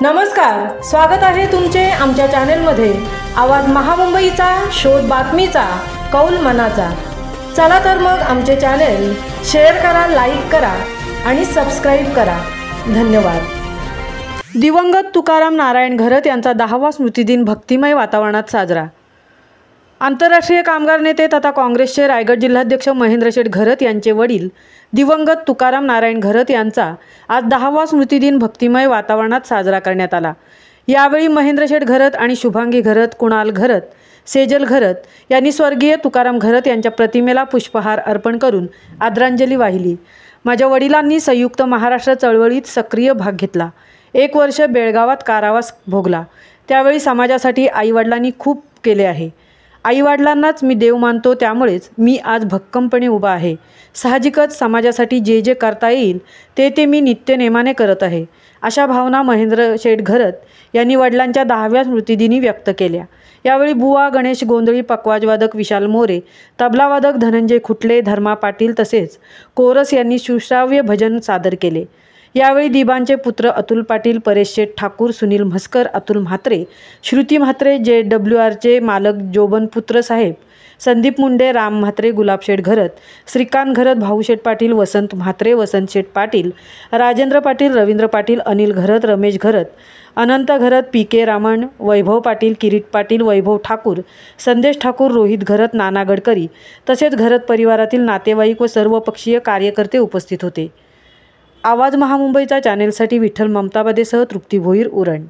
नमस्कार, स्वागत आहे तुमचे आमच्या चॅनलमध्ये। आवाज महामुंबईचा, शोध बातमीचा, कौल मनाचा। चला तर मग आमचे चॅनल शेअर करा, लाईक करा आणि सबस्क्राइब करा। धन्यवाद। दिवंगत तुकाराम नारायण घरत यांचा 10वा स्मृतिदिन भक्तिमय वातावरणात साजरा। आंतरराष्ट्रीय कामगार नेते तथा काँग्रेसचे रायगड जिल्हाध्यक्ष महेंद्र शेठ घरत यांचे वडील दिवंगत तुकाराम नारायण घरत यांचा आज 10वा स्मृतिदिन भक्तिमय वातावरणात साजरा करण्यात आला। यावेळी महेंद्र शेठ घरत आणि शुभांगी घरत, कुणाल घरत, सेजल घरत यांनी स्वर्गीय तुकाराम घरत यांच्या प्रतिमेला पुष्पहार अर्पण करून आदरांजली वाहिली। माझ्या वडिलांनी संयुक्त महाराष्ट्र चळवळीत सक्रिय भाग घेतला। 1 वर्ष बेळगावात कारावास भोगला। त्यावेळी समाजासाठी आईवडिलांनी खूप केले आहे। आईवडिलांनाच मी देव मानतो, त्यामुळेच मी आज भक्कमपणे उभा आहे। साहजिकच समाजासाठी जे जे करता येईल ते मी नित्यनेमाने करत आहे, अशा भावना महेंद्र शेठ घरत यांनी वडिलांच्या 10व्या स्मृतिदिनी व्यक्त केल्या। यावेळी बुवा गणेश गोंधळी, पखवाजवादक विशाल मोरे, तबलावादक धनंजय खुटले, धर्मा पाटील तसेच कोरस यांनी सुश्राव्य भजन सादर केले। यावेळी दिबांचे पुत्र अतुल पाटील, परेश शेठ ठाकूर, सुनील म्हस्कर, अतुल म्हात्रे, श्रुती म्हात्रे, JWRचे मालक जोबन पुत्र साहेब, संदीप मुंडे, राम म्हात्रे, गुलाब शेठ घरत, श्रीकांत घरत, भाऊशेठ पाटील, वसंत म्हात्रे, वसंत शेठ पाटील, राजेंद्र पाटील, रवींद्र पाटील, अनिल घरत, रमेश घरत, अनंत घरत, PK रामन, वैभव पाटील, किरीट पाटील, वैभव ठाकूर, संदेश ठाकूर, रोहित घरत, नाना गडकरी तसेच घरत परिवारातील नातेवाईक व सर्वपक्षीय कार्यकर्ते उपस्थित होते। आवाज महामुंबईचा चॅनेलसाठी विठ्ठल ममताबादेसह तृप्ती भोईर, उरण।